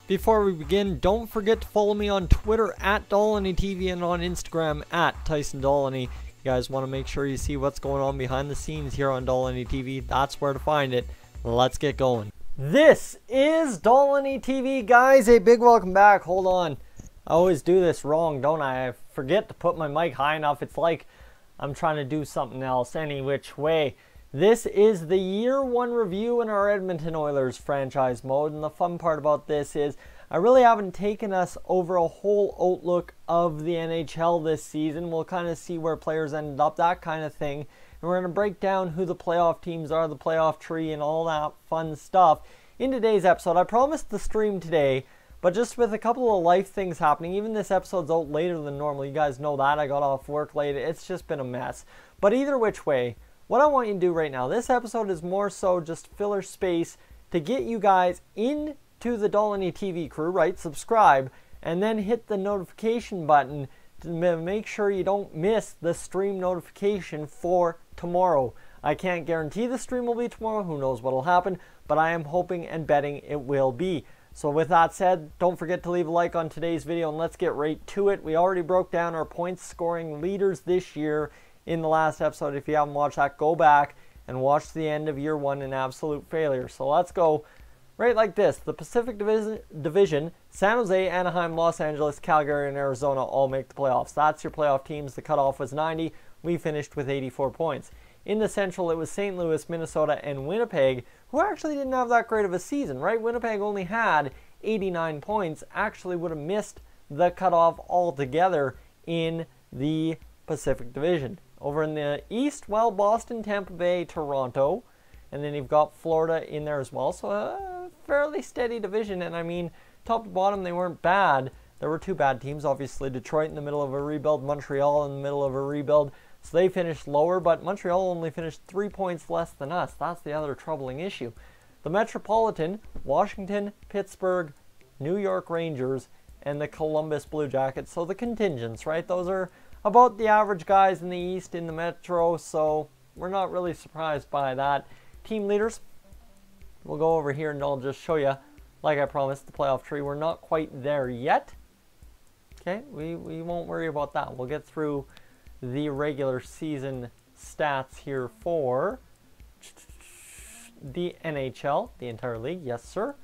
Before we begin, don't forget to follow me on Twitter at Dolynny TV and on Instagram at Tyson Dolynny. You guys want to make sure you see what's going on behind the scenes here on Dolynny TV. That's where to find it. Let's get going. This is Dolynny TV, guys. A big welcome back. Hold on. I always do this wrong, don't I? I forget to put my mic high enough. It's like I'm trying to do something else any which way. This is the year one review in our Edmonton Oilers franchise mode, and the fun part about this is I really haven't taken us over a whole outlook of the NHL this season. We'll kind of see where players ended up, that kind of thing, and we're going to break down who the playoff teams are, the playoff tree, and all that fun stuff in today's episode. I promised the stream today, but just with a couple of life things happening, even this episode's out later than normal. You guys know that. I got off work late. It's just been a mess. But either which way, what I want you to do right now, this episode is more so just filler space to get you guys into the Dolynny TV crew, right? Subscribe, and then hit the notification button to make sure you don't miss the stream notification for tomorrow. I can't guarantee the stream will be tomorrow. Who knows what will happen, but I am hoping and betting it will be. So with that said, don't forget to leave a like on today's video, and let's get right to it. We already broke down our points scoring leaders this year in the last episode. If you haven't watched that, go back and watch the end of year one in absolute failure. So let's go right like this. The Pacific Division, San Jose, Anaheim, Los Angeles, Calgary, and Arizona all make the playoffs. That's your playoff teams. The cutoff was 90. We finished with 84 points. In the Central, it was St. Louis, Minnesota, and Winnipeg, who actually didn't have that great of a season, right? Winnipeg only had 89 points, actually would have missed the cutoff altogether in the Pacific Division. Over in the East, well, Boston, Tampa Bay, Toronto, and then you've got Florida in there as well. So a fairly steady division, and I mean, top to bottom, they weren't bad. There were two bad teams, obviously. Detroit in the middle of a rebuild, Montreal in the middle of a rebuild. So they finished lower, but Montreal only finished 3 points less than us. That's the other troubling issue. The Metropolitan, Washington, Pittsburgh, New York Rangers, and the Columbus Blue Jackets. So the contingents, right? Those are about the average guys in the East in the Metro, so we're not really surprised by that. Team leaders, we'll go over here and I'll just show you, like I promised, the playoff tree. We're not quite there yet. Okay, we won't worry about that. We'll get through the regular season stats here for the NHL, the entire league. Yes, sir.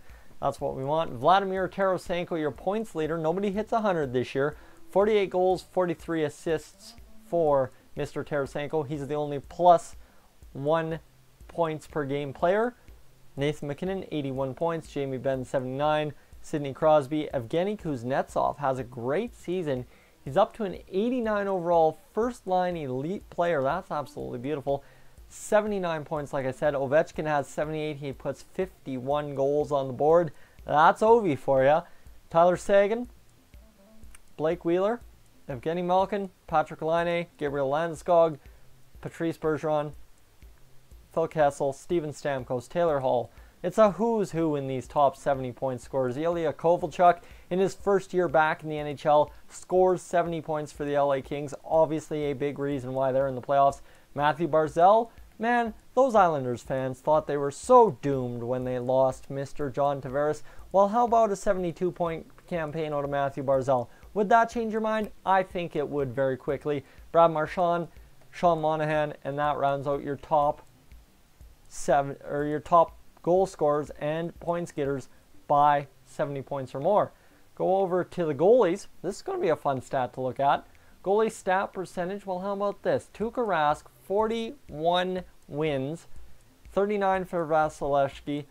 That's what we want. Vladimir Tarasenko, your points leader. Nobody hits 100 this year. 48 goals, 43 assists for Mr. Tarasenko. He's the only +1 points per game player. Nathan MacKinnon, 81 points. Jamie Benn, 79. Sidney Crosby. Evgeny Kuznetsov has a great season. He's up to an 89 overall first-line elite player. That's absolutely beautiful. 79 points, like I said. Ovechkin has 78. He puts 51 goals on the board. That's Ovi for you. Tyler Seguin, Blake Wheeler, Evgeny Malkin, Patrick Laine, Gabriel Landeskog, Patrice Bergeron, Phil Kessel, Steven Stamkos, Taylor Hall. It's a who's who in these top 70-point scorers. Ilya Kovalchuk, in his first year back in the NHL, scores 70 points for the LA Kings. Obviously a big reason why they're in the playoffs. Matthew Barzal, man, those Islanders fans thought they were so doomed when they lost Mr. John Tavares. Well, how about a 72-point campaign out of Matthew Barzal? Would that change your mind? I think it would very quickly. Brad Marchand, Sean Monahan, and that rounds out your top goal scorers and points getters by 70 points or more. Go over to the goalies. This is going to be a fun stat to look at. Goalie stat percentage. Well, how about this? Tuukka Rask, 41 wins, 39 for Vasilevsky.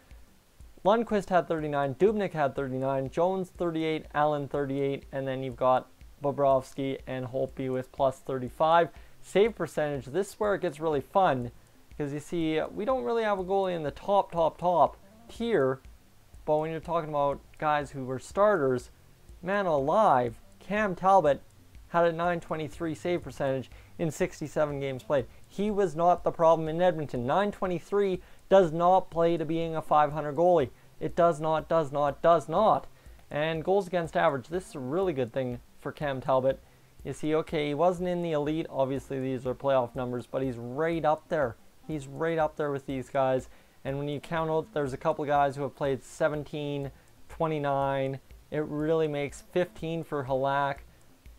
Lundqvist had 39, Dubnyk had 39, Jones 38, Allen 38, and then you've got Bobrovsky and Holtby with +35. Save percentage, this is where it gets really fun, because you see, we don't really have a goalie in the top tier, but when you're talking about guys who were starters, man alive, Cam Talbot had a .923 save percentage in 67 games played. He was not the problem in Edmonton. .923 does not play to being a .500 goalie. It does not. And goals against average, this is a really good thing for Cam Talbot. You see, okay, he wasn't in the elite. Obviously, these are playoff numbers, but he's right up there. He's right up there with these guys. And when you count out, there's a couple of guys who have played 17 29. It really makes 15 for Halak.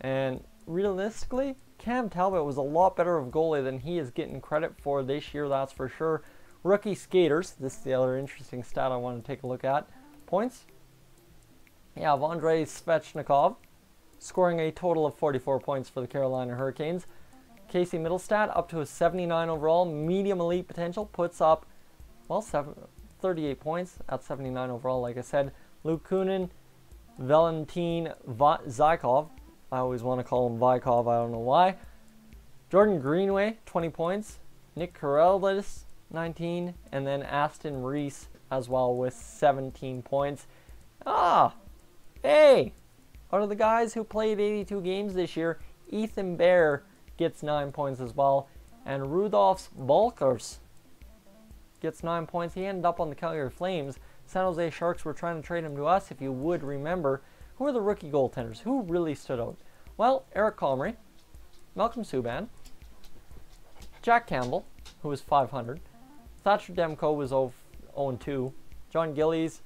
And realistically, Cam Talbot was a lot better of a goalie than he is getting credit for this year, that's for sure. Rookie skaters, this is the other interesting stat I want to take a look at. Points. Yeah, Andrei Svechnikov scoring a total of 44 points for the Carolina Hurricanes. Casey Middlestat up to a 79 overall, medium elite potential, puts up, well, 38 points at 79 overall, like I said. Luke Kunin, Valentin Zykov, I always want to call him Vikov, I don't know why. Jordan Greenway, 20 points. Nick Karelidis, 19. And then Aston Reese as well with 17 points. Hey! Out of the guys who played 82 games this year, Ethan Bear gets 9 points as well. And Rudolf Volkers gets 9 points. He ended up on the Calgary Flames. San Jose Sharks were trying to trade him to us, if you would remember. Who are the rookie goaltenders? Who really stood out? Well, Eric Comrie, Malcolm Subban, Jack Campbell, who was 500, Thatcher Demko was 0-2, John Gillies,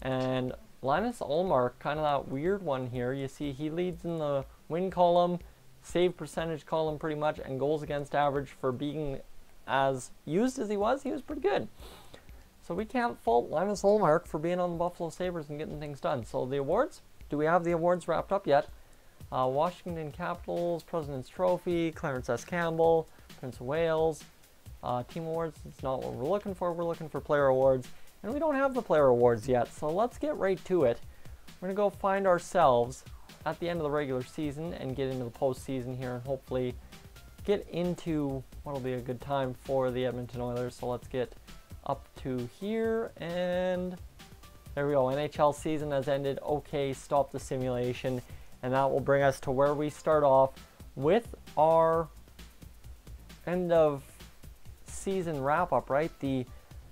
and Linus Ullmark, kind of that weird one here. You see he leads in the win column, save percentage column pretty much, and goals against average. For being as used as he was pretty good. So we can't fault Linus Ullmark for being on the Buffalo Sabres and getting things done. So the awards, do we have the awards wrapped up yet? Washington Capitals, President's Trophy, Clarence S. Campbell, Prince of Wales. Team awards, it's not what we're looking for. We're looking for player awards. And we don't have the player awards yet, so let's get right to it. We're going to go find ourselves at the end of the regular season and get into the postseason here and hopefully get into what will be a good time for the Edmonton Oilers. So let's get up to here, and there we go. NHL season has ended. Okay, stop the simulation. And that will bring us to where we start off with our end of season wrap up, right? The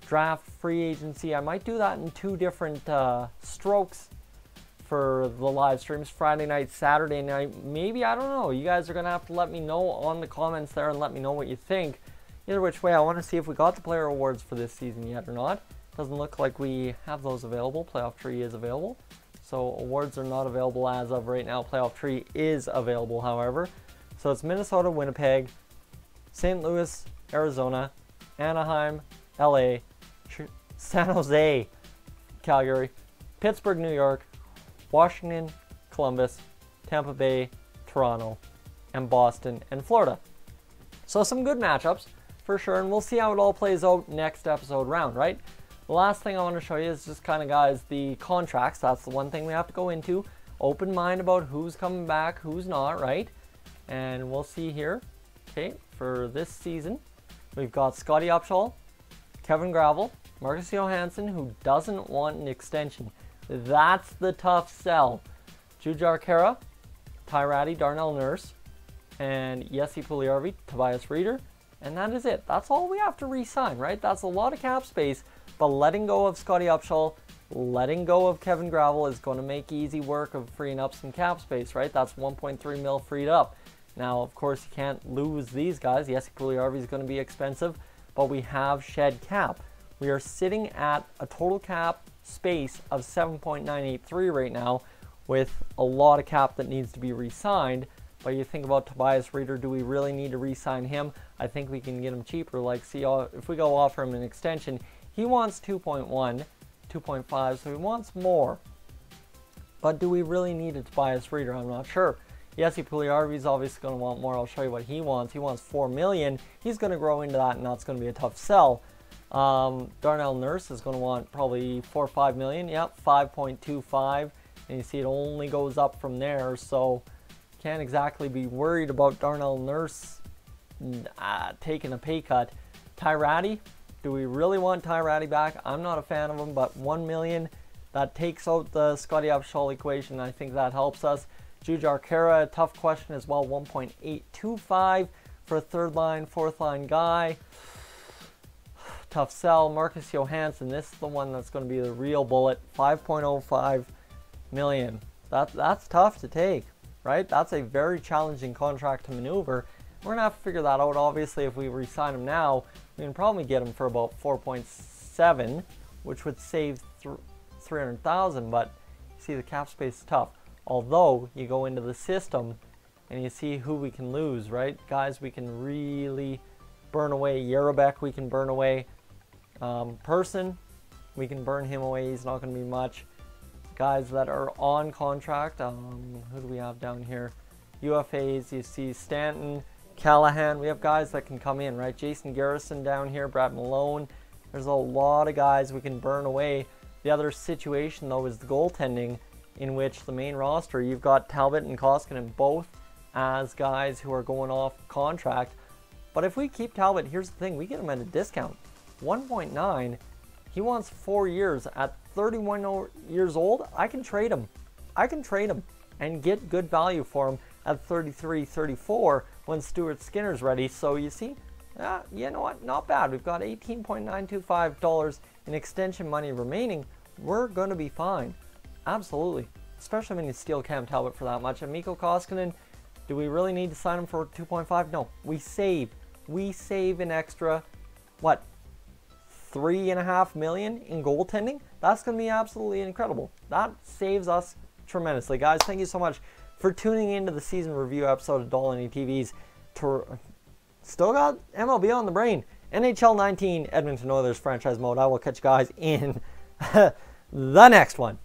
draft, free agency. I might do that in two different strokes for the live streams. Friday night, Saturday night. Maybe, I don't know. You guys are going to have to let me know on the comments there and let me know what you think. Either which way, I want to see if we got the player awards for this season yet or not. Doesn't look like we have those available. Playoff tree is available. So awards are not available as of right now. Playoff tree is available, however. So it's Minnesota, Winnipeg, St. Louis, Arizona, Anaheim, LA, San Jose, Calgary, Pittsburgh, New York, Washington, Columbus, Tampa Bay, Toronto, and Boston and Florida. So some good matchups for sure, and we'll see how it all plays out next episode round, right? The last thing I want to show you is just kind of, guys, the contracts. That's the one thing we have to go into. Open mind about who's coming back, who's not, right? And we'll see here. Okay, for this season, we've got Scotty Upshall, Kevin Gravel, Marcus Johansson, who doesn't want an extension. That's the tough sell. Jujhar Khaira, Ty Ratty, Darnell Nurse, and Jesse Puljujarvi, Tobias Reeder. And that is it. That's all we have to re-sign, right? That's a lot of cap space. But letting go of Scotty Upshall, letting go of Kevin Gravel is going to make easy work of freeing up some cap space, right? That's 1.3 mil freed up. Now, of course, you can't lose these guys. Yes, Puljujarvi is going to be expensive, but we have shed cap. We are sitting at a total cap space of 7.983 right now, with a lot of cap that needs to be re-signed. But you think about Tobias Reeder, do we really need to re-sign him? I think we can get him cheaper. Like, see, if we go offer him an extension, he wants 2.1, 2.5, so he wants more. But do we really need a Tobias Reeder? I'm not sure. Jesse Puljujarvi is obviously going to want more. I'll show you what he wants. He wants $4 million. He's going to grow into that, and that's going to be a tough sell. Darnell Nurse is going to want probably $4 or $5 million. Yep, 5.25, and you see it only goes up from there. So can't exactly be worried about Darnell Nurse taking a pay cut. Ty Ratty, do we really want Ty Ratty back? I'm not a fan of him, but $1 million, that takes out the Scotty Upshall equation. I think that helps us. Jujhar Khaira, a tough question as well, 1.825 for a third line, fourth line guy. Tough sell. Marcus Johansson, this is the one that's going to be the real bullet, 5.05 million. That's tough to take, right? That's a very challenging contract to maneuver. We're going to have to figure that out. Obviously, if we re-sign him now, we can probably get him for about 4.7, which would save 300,000, but you see the cap space is tough. Although you go into the system and you see who we can lose, right? Guys we can really burn away. Yerobek we can burn away. Person, we can burn him away. He's not going to be much. Guys that are on contract, who do we have down here? UFAs, you see Stanton, Callahan. We have guys that can come in, right? Jason Garrison down here, Brad Malone. There's a lot of guys we can burn away. The other situation, though, is the goaltending, in which the main roster, you've got Talbot and Koskinen both as guys who are going off contract. But if we keep Talbot, here's the thing, we get him at a discount. 1.9, he wants 4 years. At 31 years old, I can trade him. I can trade him and get good value for him at 33, 34 when Stuart Skinner's ready. So you see, you know what, not bad. We've got $18.925 in extension money remaining. We're going to be fine. Absolutely. Especially when you steal Cam Talbot for that much. And Mikko Koskinen, do we really need to sign him for 2.5? No. We save an extra, what, $3.5 million in goaltending? That's going to be absolutely incredible. That saves us tremendously. Guys, thank you so much for tuning into the season review episode of Dolynny TV's Still got MLB on the brain. NHL 19 Edmonton Oilers franchise mode. I will catch you guys in the next one.